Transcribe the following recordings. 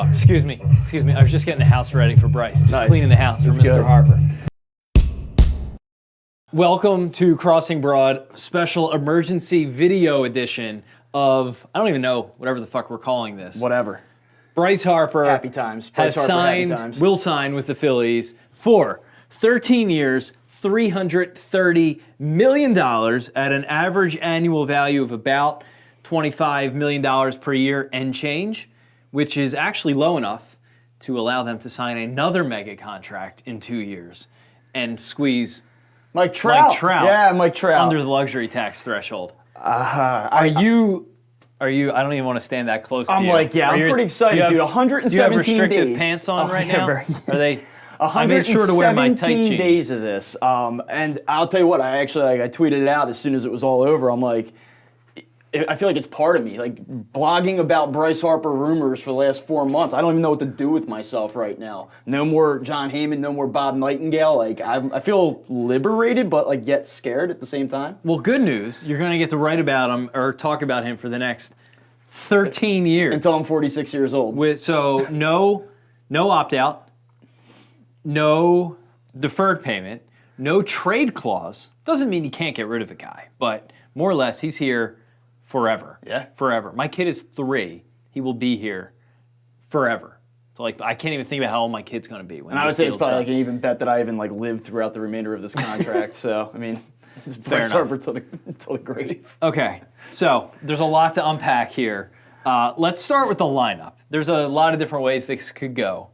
Oh, excuse me. I was just getting the house ready for Bryce. Just Nice. cleaning the house for That's Mr. good. Harper. Welcome to Crossing Broad, special emergency video edition of, I don't even know, whatever the fuck we're calling this. Whatever. Bryce Harper Happy times. Bryce has Harper, happy signed, times. will sign with the Phillies for 13 years, $330 million at an average annual value of about $25 million per year and change, which is actually low enough to allow them to sign another mega contract in 2 years and squeeze Mike Trout. Yeah, Mike Trout. under the luxury tax threshold. Are you? I don't even want to stand that close to you. I'm pretty excited, dude. 117 do you have restrictive days. pants on right now? Are they? I made sure to wear my tight jeans. 117 days of this. And I'll tell you what, I tweeted it out as soon as it was all over. I'm like, I feel like it's part of me. Like, blogging about Bryce Harper rumors for the last 4 months, I don't even know what to do with myself right now. No more John Heyman, no more Bob Nightingale. Like, I feel liberated, but yet scared at the same time. Well, good news. You're going to get to write about him or talk about him for the next 13 years. Until I'm 46 years old. So no opt-out, no deferred payment, no trade clause. Doesn't mean you can't get rid of a guy, but more or less, he's here forever. Yeah. Forever. My kid is 3. He will be here forever. So I can't even think about how old my kid's going to be. And I would say it's probably an even bet that I even live throughout the remainder of this contract. So, I mean, it's Bryce Harper till the grave. Okay. So there's a lot to unpack here. Let's start with the lineup. There's a lot of different ways this could go.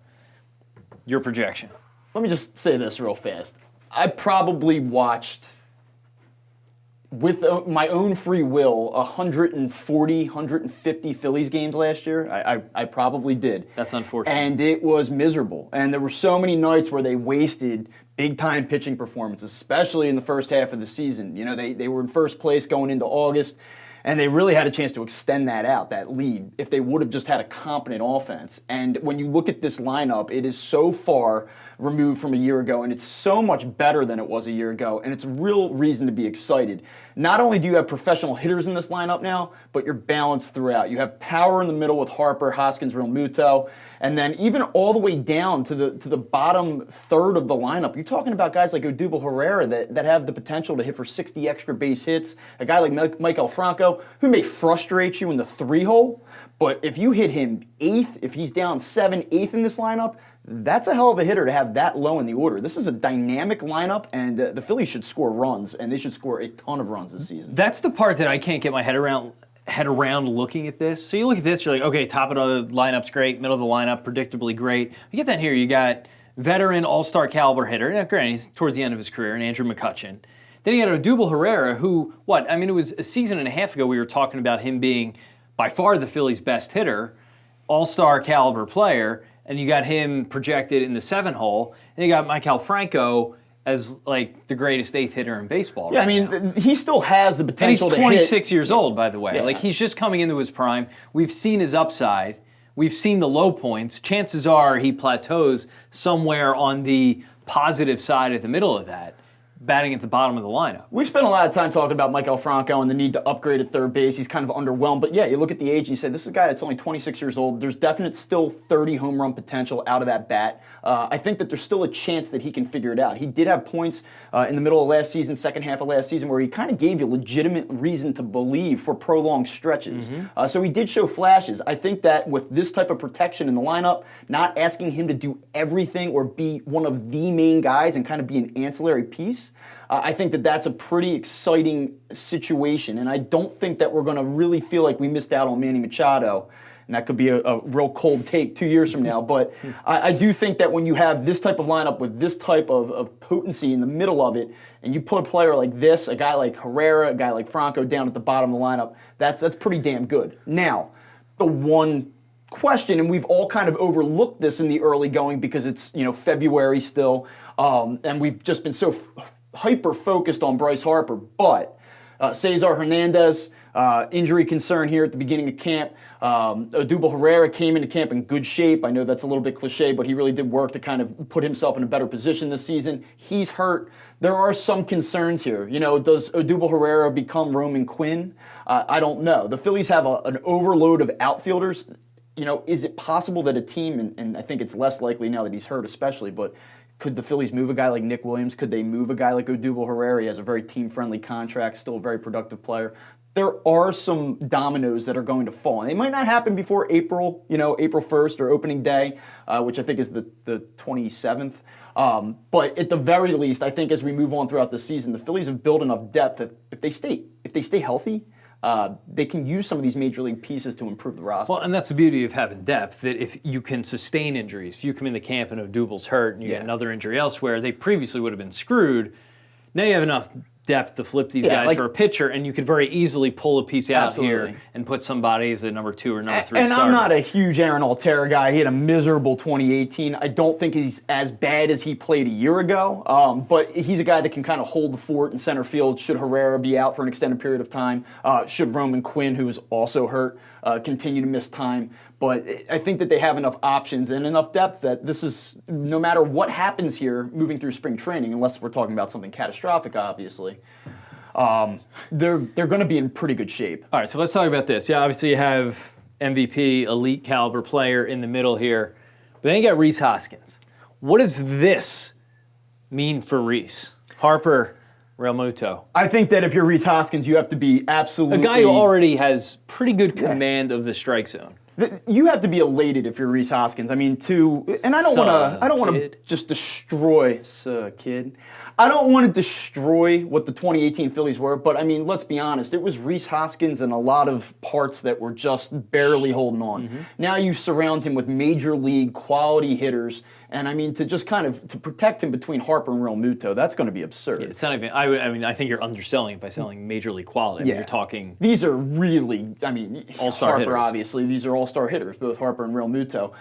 Your projection. Let me just say this real fast. I probably watched, with my own free will, 140, 150 Phillies games last year. I probably did. That's unfortunate. And it was miserable. And there were so many nights where they wasted big-time pitching performances, especially in the first half of the season. You know, they were in first place going into August, and they really had a chance to extend that lead, if they would have just had a competent offense. And when you look at this lineup, it is so far removed from a year ago, and it's so much better than it was a year ago, and it's real reason to be excited. Not only do you have professional hitters in this lineup now, but you're balanced throughout. You have power in the middle with Harper, Hoskins, Real Muto, and then even all the way down to the bottom third of the lineup, you're talking about guys like Odubel Herrera that have the potential to hit for 60 extra base hits, a guy like Michael Franco, who may frustrate you in the 3-hole, but if you hit him 8th, if he's down 7, 8th in this lineup, that's a hell of a hitter to have that low in the order. This is a dynamic lineup, and the Phillies should score runs, and they should score a ton of runs this season. That's the part that I can't get my head around looking at this. So you look at this, you're like, okay, top of the lineup's great, middle of the lineup, predictably great. You get that here, you got veteran all-star caliber hitter. Now, granted, he's towards the end of his career, and Andrew McCutchen. Then you got Odubel Herrera, who, it was a season and a half ago we were talking about him being by far the Phillies' best hitter, all-star caliber player, and you got him projected in the 7-hole. And you got Michael Franco as the greatest 8th hitter in baseball. Yeah, right now. He still has the potential to hit. And he's 26 years old, by the way. Yeah. He's just coming into his prime. We've seen his upside. We've seen the low points. Chances are he plateaus somewhere on the positive side at the middle of that, batting at the bottom of the lineup. We've spent a lot of time talking about Michael Franco and the need to upgrade at third base. He's kind of underwhelmed. But yeah, you look at the age and you say, this is a guy that's only 26 years old. There's definite still 30 home run potential out of that bat. I think that there's still a chance that he can figure it out. He did have points in the middle of last season, second half of last season, where he kind of gave you legitimate reason to believe for prolonged stretches. So he did show flashes. I think that with this type of protection in the lineup, not asking him to do everything or be one of the main guys and kind of be an ancillary piece, I think that that's a pretty exciting situation, and I don't think that we're going to really feel like we missed out on Manny Machado, and that could be a real cold take 2 years from now, but I do think that when you have this type of lineup with this type of potency in the middle of it, and you put a player like this, a guy like Herrera, a guy like Franco down at the bottom of the lineup, that's pretty damn good. Now, the one question, and we've all kind of overlooked this in the early going because it's February still, and we've just been so hyper-focused on Bryce Harper, but Cesar Hernandez, injury concern here at the beginning of camp. Odubel Herrera came into camp in good shape. I know that's a little bit cliche, but he really did work to kind of put himself in a better position this season. He's hurt. There are some concerns here. Does Odubel Herrera become Roman Quinn? I don't know. The Phillies have an overload of outfielders. is it possible that a team, and I think it's less likely now that he's hurt especially, but could the Phillies move a guy like Nick Williams? Could they move a guy like Odubel Herrera? He has a very team-friendly contract, still a very productive player. There are some dominoes that are going to fall. And they might not happen before April, April 1st or opening day, which I think is the 27th. But at the very least, I think as we move on throughout the season, the Phillies have built enough depth that if they stay healthy, they can use some of these major league pieces to improve the roster. Well, and that's the beauty of having depth, that if you can sustain injuries, if you come in the camp and Odubel's hurt and you get another injury elsewhere, they previously would have been screwed. Now you have enough depth to flip these guys for a pitcher, and you could very easily pull a piece out here and put somebody as a number 2 or number 3 and starter. I'm not a huge Aaron Altera guy. He had a miserable 2018. I don't think he's as bad as he played a year ago, but he's a guy that can kind of hold the fort in center field should Herrera be out for an extended period of time, should Roman Quinn, who is also hurt, continue to miss time. But I think that they have enough options and enough depth that this is, no matter what happens here moving through spring training, unless we're talking about something catastrophic, obviously, they're going to be in pretty good shape. All right, so let's talk about this. Yeah, obviously you have MVP, elite caliber player in the middle here, but then you got Rhys Hoskins. What does this mean for Rhys? Harper, Real Muto. I think that if you're Rhys Hoskins, you have to be absolutely... A guy who already has pretty good command of the strike zone. You have to be elated if you're Rhys Hoskins. I mean, and I don't want to just destroy, kid. I don't want to destroy what the 2018 Phillies were, but I mean, let's be honest. It was Rhys Hoskins and a lot of parts that were just barely holding on. Mm-hmm. Now you surround him with major league quality hitters, and I mean, to just kind of to protect him between Harper and Real Muto, that's going to be absurd. Yeah, it's not even. I think you're underselling it by selling major league quality. I mean, you're talking. These are really, all-star Harper, hitters. Obviously, these are all-star hitters, both Harper and Real Muto.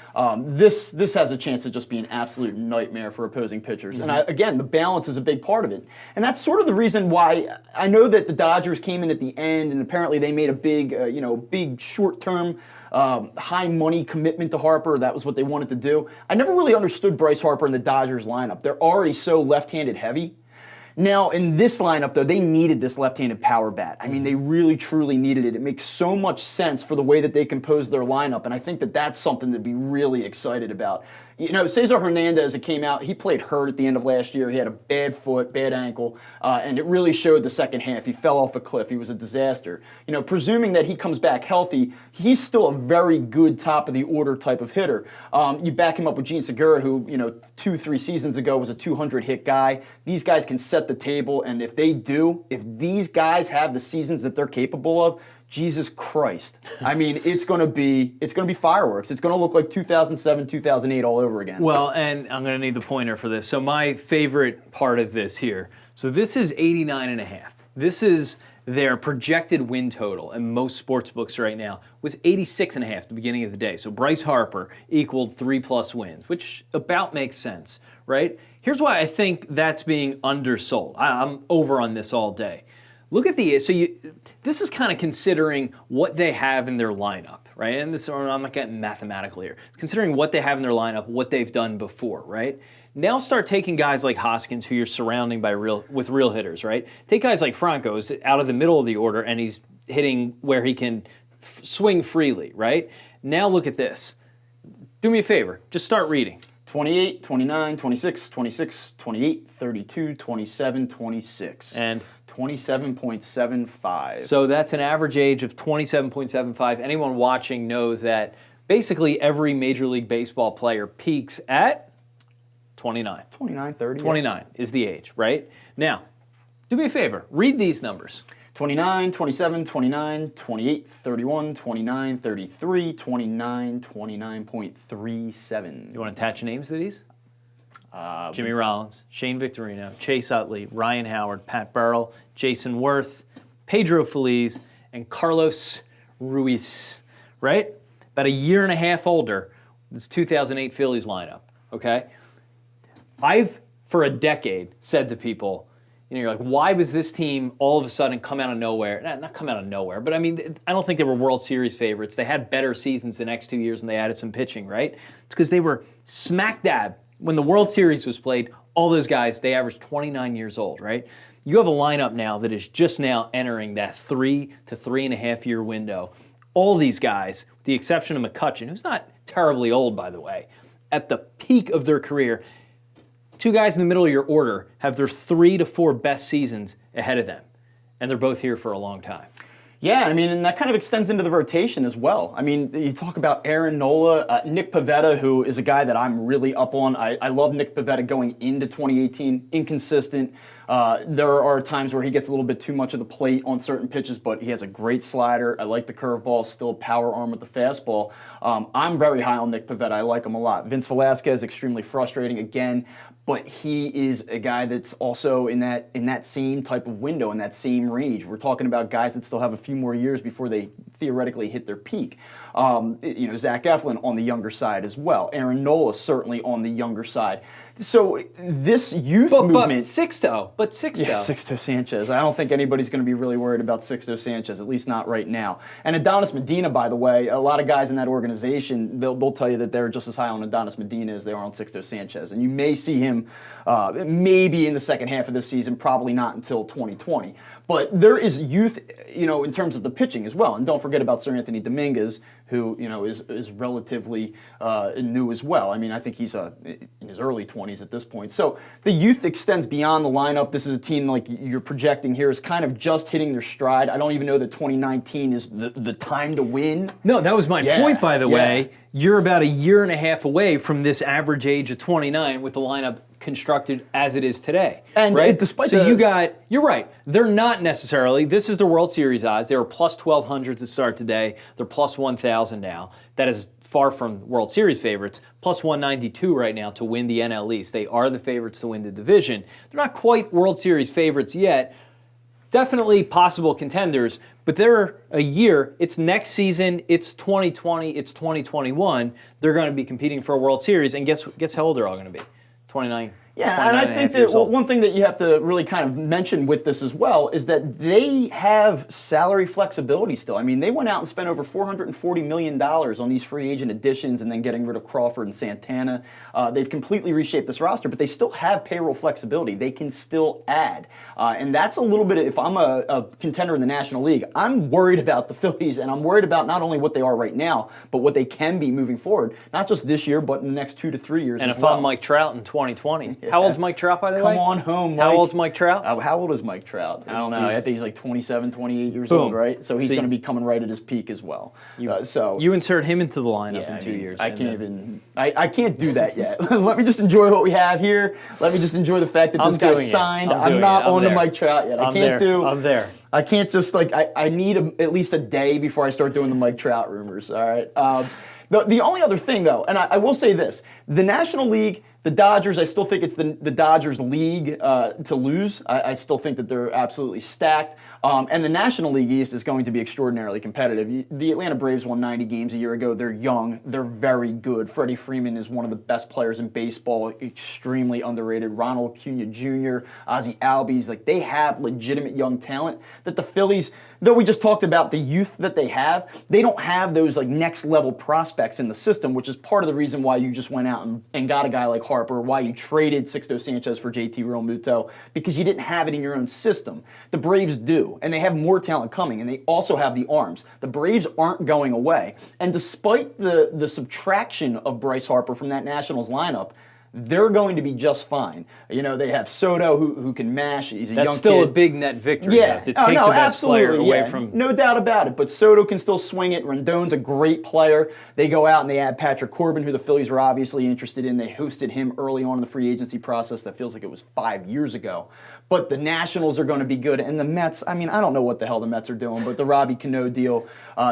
This has a chance to just be an absolute nightmare for opposing pitchers. Mm-hmm. And again, the balance is a big part of it. And that's sort of the reason why I know that the Dodgers came in at the end, and apparently they made a big short-term, high-money commitment to Harper. That was what they wanted to do. I never really understood Bryce Harper in the Dodgers lineup. They're already so left-handed heavy. Now, in this lineup, though, they needed this left-handed power bat. I mean, they really, truly needed it. It makes so much sense for the way that they compose their lineup, and I think that that's something to be really excited about. Cesar Hernandez, it came out, he played hurt at the end of last year. He had a bad foot, bad ankle, and it really showed the second half. He fell off a cliff. He was a disaster. Presuming that he comes back healthy, he's still a very good top-of-the-order type of hitter. You back him up with Gene Segura, who, 2-3 seasons ago was a 200-hit guy. These guys can set the table, and if these guys have the seasons that they're capable of, Jesus Christ. I mean, it's going to be fireworks. It's going to look like 2007, 2008 all over again. Well, and I'm going to need the pointer for this. So my favorite part of this here. So this is 89.5. This is their projected win total, and most sports books right now was 86.5 at the beginning of the day. So Bryce Harper equaled 3+ wins, which about makes sense, right? Here's why I think that's being undersold. I'm over on this all day. Look at this is kind of considering what they have in their lineup, right? And I'm not getting mathematical here. It's considering what they have in their lineup, what they've done before, right? Now start taking guys like Hoskins, who you're surrounding with real hitters, right? Take guys like Franco, who's out of the middle of the order, and he's hitting where he can swing freely, right? Now look at this. Do me a favor, just start reading. 28, 29, 26, 26, 28, 32, 27, 26. And 27.75. So that's an average age of 27.75. Anyone watching knows that basically every Major League Baseball player peaks at 29. 29, 30. 29 is the age, right? Now, do me a favor. Read these numbers. 29, 27, 29, 28, 31, 29, 33, 29, 29.37. You want to attach names to these? Jimmy Rollins, Shane Victorino, Chase Utley, Ryan Howard, Pat Burrell, Jason Worth, Pedro Feliz, and Carlos Ruiz, right? About a year and a half older. This 2008 Phillies lineup, okay? I've, for a decade, said to people, you're like, why was this team all of a sudden come out of nowhere? Not come out of nowhere, but I mean, I don't think they were World Series favorites. They had better seasons the next 2 years when they added some pitching, right? It's because they were smack dab. When the World Series was played, all those guys, they averaged 29 years old, right? You have a lineup now that is just now entering that 3 to 3.5 year window. all these guys, with the exception of McCutchen, who's not terribly old, by the way, at the peak of their career, two guys in the middle of your order have their 3 to 4 best seasons ahead of them. And they're both here for a long time. Yeah, I mean, and that kind of extends into the rotation as well. I mean, you talk about Aaron Nola, Nick Pivetta, who is a guy that I'm really up on. I love Nick Pivetta going into 2018. Inconsistent. There are times where he gets a little bit too much of the plate on certain pitches, but he has a great slider. I like the curveball, still power arm with the fastball. I'm very high on Nick Pivetta. I like him a lot. Vince Velasquez, extremely frustrating again, but he is a guy that's also in that same type of window, in that same range. We're talking about guys that still have a few more years before they theoretically hit their peak. Zach Eflin on the younger side as well. Aaron Nola certainly on the younger side. So this youth movement. But Sixto. Yeah, Sixto Sanchez. I don't think anybody's going to be really worried about Sixto Sanchez, at least not right now. And Adonis Medina, by the way, a lot of guys in that organization, they'll tell you that they're just as high on Adonis Medina as they are on Sixto Sanchez. And you may see him maybe in the second half of this season, probably not until 2020. But there is youth, in terms of the pitching as well. And don't forget about Sir Anthony Dominguez, who is relatively new as well. I mean, I think he's in his early 20s at this point. So the youth extends beyond the lineup. This is a team like you're projecting here is kind of just hitting their stride. I don't even know that 2019 is the time to win. No, that was my point, by the way. You're about a year and a half away from this average age of 29 with the lineup constructed as it is today. And right? despite you're right. They're not necessarily, this is the World Series odds. They were plus 1,200 to start today. They're plus 1,000 now. That is far from World Series favorites. Plus 192 right now to win the NL East. They are the favorites to win the division. They're not quite World Series favorites yet. Definitely possible contenders, but they're a year. It's next season. It's 2020. It's 2021. They're going to be competing for a World Series, and guess how old they're all going to be? 29. Yeah, and I think that one thing that you have to really kind of mention with this as well is that they have salary flexibility still. I mean, they went out and spent over $440 million on these free agent additions and then getting rid of Crawford and Santana. They've completely reshaped this roster, but they still have payroll flexibility. They can still add. And that's a little bit, if I'm a contender in the National League, I'm worried about the Phillies, and I'm worried about not only what they are right now, but what they can be moving forward, not just this year, but in the next 2 to 3 years and as if well. I'm Mike Trout in 2020. How old's Mike Trout, by the way? Come on home, Mike. How old's Mike Trout? How old is Mike Trout? I don't know. I think he's like 27, 28 years Boom. old, right? So he's going to be coming right at his peak as well. You insert him into the lineup in 2 years. I can't do that yet. Let me just enjoy what we have here. Let me just enjoy the fact that this guy's signed. I'm not on to Mike Trout yet. I'm there. I can't just I need at least a day before I start doing the Mike Trout rumors. All right. The only other thing, though, and I will say this, the National League, the Dodgers, I still think it's the Dodgers' league to lose. I still think that they're absolutely stacked. And the National League East is going to be extraordinarily competitive. The Atlanta Braves won 90 games a year ago. They're young. They're very good. Freddie Freeman is one of the best players in baseball, extremely underrated. Ronald Acuna Jr., Ozzie Albies, they have legitimate young talent that the Phillies, though we just talked about the youth that they have, they don't have those next level prospects in the system, which is part of the reason why you just went out and got a guy like Harper, why you traded Sixto Sanchez for JT Realmuto, because you didn't have it in your own system. The Braves do, and they have more talent coming, and they also have the arms. The Braves aren't going away, and despite the subtraction of Bryce Harper from that Nationals lineup, they're going to be just fine. They have Soto who can mash. He's a young kid. That's still a big net victory. Yeah, to take the best player away from. No doubt about it. But Soto can still swing it. Rendon's a great player. They go out and they add Patrick Corbin, who the Phillies were obviously interested in. They hosted him early on in the free agency process. That feels like it was 5 years ago. But the Nationals are going to be good. And the Mets, I don't know what the hell the Mets are doing, but the Robbie Cano deal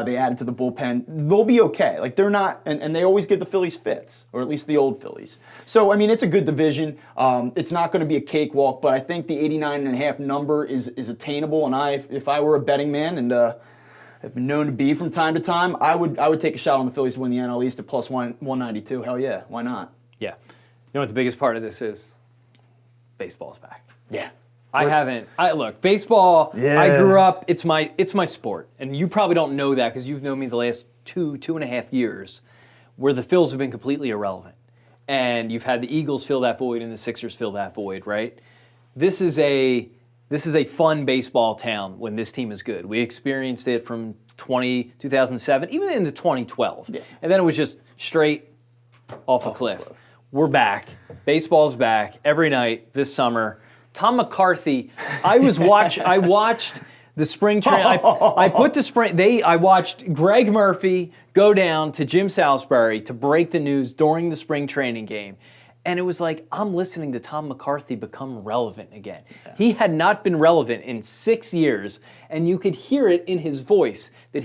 they added to the bullpen, they'll be okay. They're not, and they always give the Phillies fits, or at least the old Phillies. So, it's a good division. It's not going to be a cakewalk, but I think the 89.5 number is attainable. And if I were a betting man, and have been known to be from time to time, I would take a shot on the Phillies to win the NL East at plus 192. Hell yeah, why not? Yeah. You know what the biggest part of this is? Baseball's back. Yeah. Look, baseball, yeah. I grew up, it's my sport. And you probably don't know that because you've known me the last two and a half years where the Phils have been completely irrelevant. And you've had the Eagles fill that void and the Sixers fill that void, right? This is a fun baseball town when this team is good. We experienced it from 2007, even into 2012. Yeah. And then it was just straight off a cliff. We're back. Baseball's back every night this summer. Tom McCarthy, I watched the spring training. I watched Greg Murphy go down to Jim Salisbury to break the news during the spring training game. And it was like, I'm listening to Tom McCarthy become relevant again. Yeah. He had not been relevant in 6 years, and you could hear it in his voice that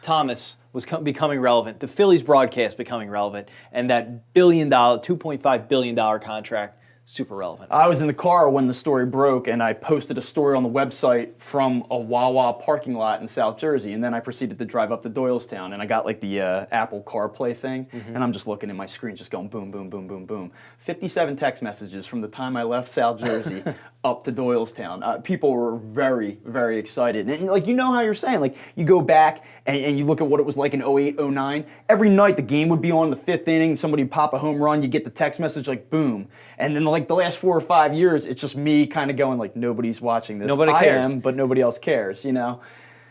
Thomas, was becoming relevant, the Phillies broadcast becoming relevant, and that $2.5 billion contract, super relevant. I was in the car when the story broke, and I posted a story on the website from a Wawa parking lot in South Jersey, and then I proceeded to drive up to Doylestown, and I got like the Apple CarPlay thing, and I'm just looking at my screen, just going boom, boom, boom, boom, boom. 57 text messages from the time I left South Jersey up to Doylestown. People were very, very excited. And like, you know how you're saying, like you go back and you look at what it was like in 08, 09. Every night the game would be on in the 5th inning, somebody would pop a home run, you get the text message like boom. And then like the last 4 or 5 years, it's just me kind of going like, nobody's watching this. Nobody cares. I am, but nobody else cares, you know?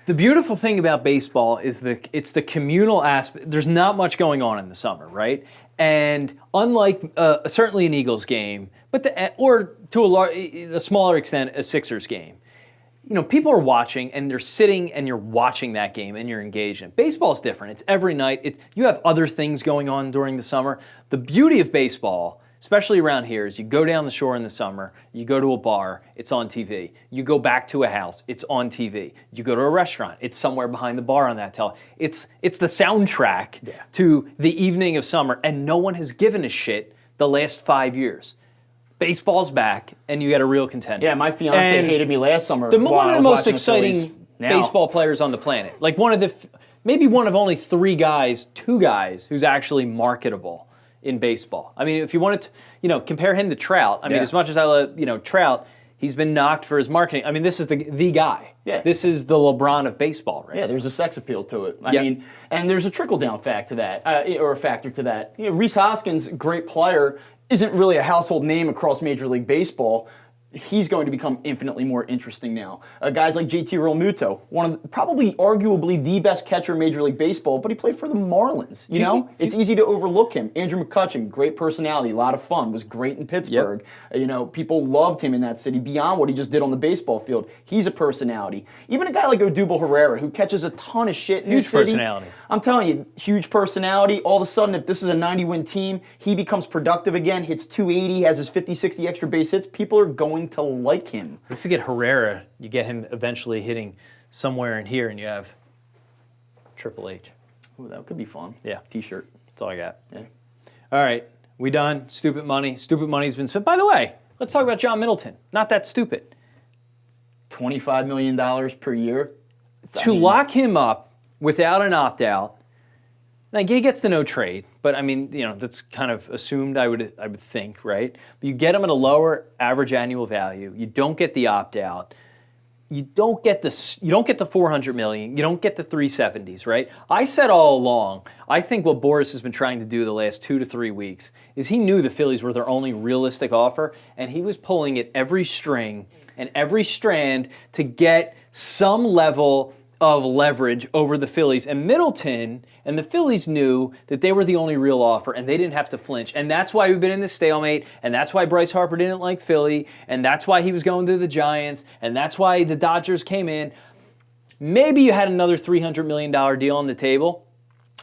The beautiful thing about baseball is it's the communal aspect. There's not much going on in the summer, right? And unlike certainly an Eagles game, or to a smaller extent, a Sixers game, you know, people are watching and they're sitting and you're watching that game and you're engaged in it. Baseball's different. It's every night. You have other things going on during the summer. The beauty of baseball, especially around here, is you go down the shore in the summer, you go to a bar, it's on TV. You go back to a house, it's on TV. You go to a restaurant, it's somewhere behind the bar on that tele. It's the soundtrack to the evening of summer, and no one has given a shit the last 5 years. Baseball's back, and you got a real contender. Yeah, my fiance hated me last summer. One of the most exciting baseball players on the planet. Like maybe one of only two guys who's actually marketable in baseball. I mean, if you wanted to, compare him to Trout. I mean, as much as I love, Trout, he's been knocked for his marketing. I mean, this is the guy. Yeah. This is the LeBron of baseball, right? Yeah, there's a sex appeal to it. I mean, and there's a trickle-down fact to that, or a factor to that. Rhys Hoskins, great player, isn't really a household name across Major League Baseball. He's going to become infinitely more interesting now. Guys like JT Realmuto, probably arguably the best catcher in Major League Baseball, but he played for the Marlins. It's easy to overlook him. Andrew McCutchen, great personality, a lot of fun, was great in Pittsburgh. People loved him in that city beyond what he just did on the baseball field. He's a personality. Even a guy like Odubel Herrera, who catches a ton of shit in the city. Huge personality. I'm telling you, huge personality. All of a sudden, if this is a 90-win team, he becomes productive again, hits 280, has his 50, 60 extra base hits. People are going to like him. If you get Herrera, you get him eventually hitting somewhere in here, and you have Triple H. Ooh, that could be fun. Yeah. T-shirt. That's all I got. Yeah. All right. We done? Stupid money. Stupid money's been spent. By the way, let's talk about John Middleton. Not that stupid. $25 million per year? Lock him up without an opt-out. Like, he gets the no trade, but I mean, that's kind of assumed, I would think, right? But you get him at a lower average annual value. You don't get the opt-out. You don't get the $400 million. You don't get the 370s, right? I said all along, I think what Boris has been trying to do the last 2 to 3 weeks is he knew the Phillies were their only realistic offer, and he was pulling at every string and every strand to get some level of leverage over the Phillies. And Middleton and the Phillies knew that they were the only real offer, and they didn't have to flinch. And that's why we've been in this stalemate, and that's why Bryce Harper didn't like Philly, and that's why he was going to the Giants, and that's why the Dodgers came in. Maybe you had another $300 million deal on the table.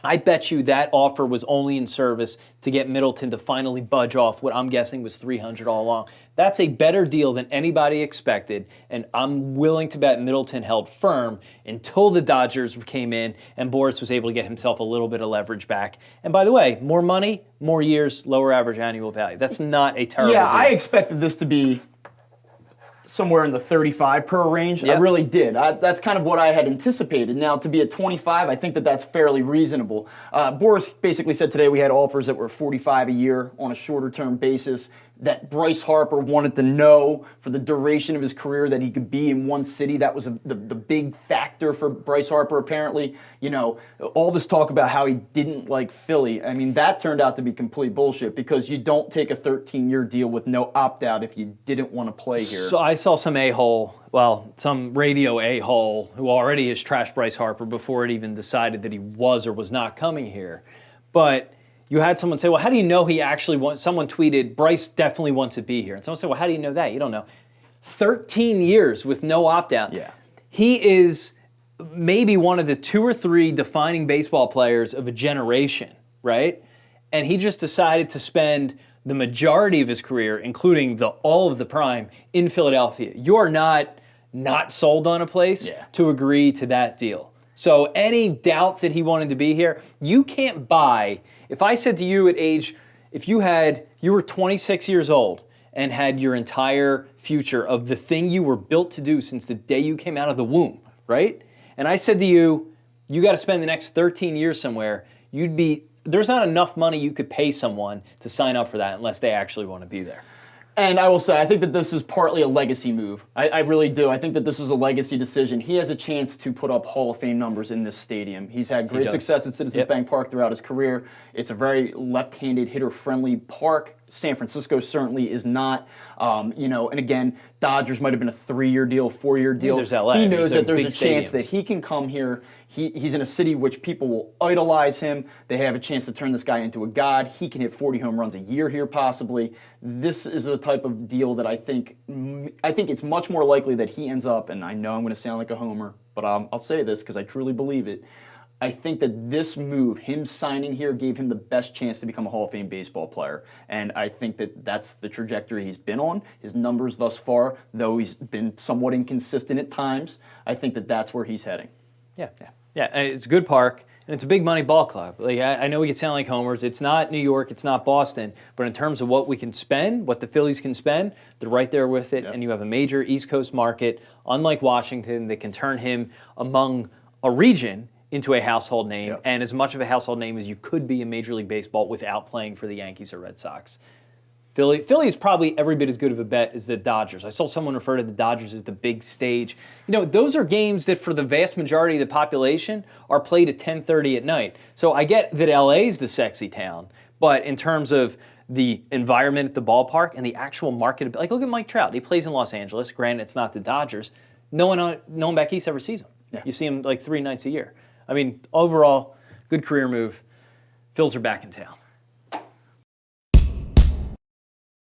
I bet you that offer was only in service to get Middleton to finally budge off what I'm guessing was $300 all along. That's a better deal than anybody expected, and I'm willing to bet Middleton held firm until the Dodgers came in and Boris was able to get himself a little bit of leverage back. And by the way, more money, more years, lower average annual value. That's not a terrible deal. I expected this to be somewhere in the 35 per range. Yep. I really did. That's kind of what I had anticipated. Now, to be at 25, I think that's fairly reasonable. Boris basically said today we had offers that were 45 a year on a shorter term basis. that Bryce Harper wanted to know for the duration of his career that he could be in one city. That was the big factor for Bryce Harper, apparently. You know, all this talk about how he didn't like Philly, I mean, that turned out to be complete bullshit because you don't take a 13-year deal with no opt-out if you didn't want to play here. So I saw some a-hole, well, some radio a-hole who already has trashed Bryce Harper before it even decided that he was or was not coming here. But you had someone say, well, how do you know he actually wants, someone tweeted, Bryce definitely wants to be here. And someone said, well, how do you know that? You don't know. 13 years with no opt-out. Yeah. He is maybe one of the 2 or 3 defining baseball players of a generation, right? And he just decided to spend the majority of his career, including all of the prime, in Philadelphia. You are not sold on a place to agree to that deal. So any doubt that he wanted to be here, you can't buy. If I said to you at age, if you were 26 years old and had your entire future of the thing you were built to do since the day you came out of the womb, right? And I said to you, you got to spend the next 13 years somewhere, there's not enough money you could pay someone to sign up for that unless they actually want to be there. And I will say, I think that this is partly a legacy move. I really do. I think that this was a legacy decision. He has a chance to put up Hall of Fame numbers in this stadium. He's had great success at Citizens Bank Park throughout his career. It's a very left-handed, hitter-friendly park. San Francisco certainly is not. And again, Dodgers might have been a 3-year deal, 4-year deal. There's LA. He knows that there's a stadiums. chance that he can come here. He's in a city which people will idolize him. They have a chance to turn this guy into a god. He can hit 40 home runs a year here, possibly. This is the type of deal that I think it's much more likely that he ends up, and I know I'm going to sound like a homer, but I'll say this because I truly believe it. I think that this move, him signing here, gave him the best chance to become a Hall of Fame baseball player. And I think that that's the trajectory he's been on. His numbers thus far, though he's been somewhat inconsistent at times, I think that that's where he's heading. Yeah. And it's a good park, and it's a big money ball club. Like I know we can sound like homers. It's not New York, it's not Boston, but in terms of what we can spend, what the Phillies can spend, they're right there with it. And you have a major East Coast market, unlike Washington, that can turn him among a region into a household name, and as much of a household name as you could be in Major League Baseball without playing for the Yankees or Red Sox. Philly is probably every bit as good of a bet as the Dodgers. I saw someone refer to the Dodgers as the big stage. You know, those are games that for the vast majority of the population are played at 10:30 at night. So I get that LA is the sexy town, but in terms of the environment at the ballpark and the actual market, like look at Mike Trout. He plays in Los Angeles. Granted, it's not the Dodgers. No one back east ever sees him. Yeah. You see him like 3 nights a year. I mean, overall, good career move. Phils are back in town.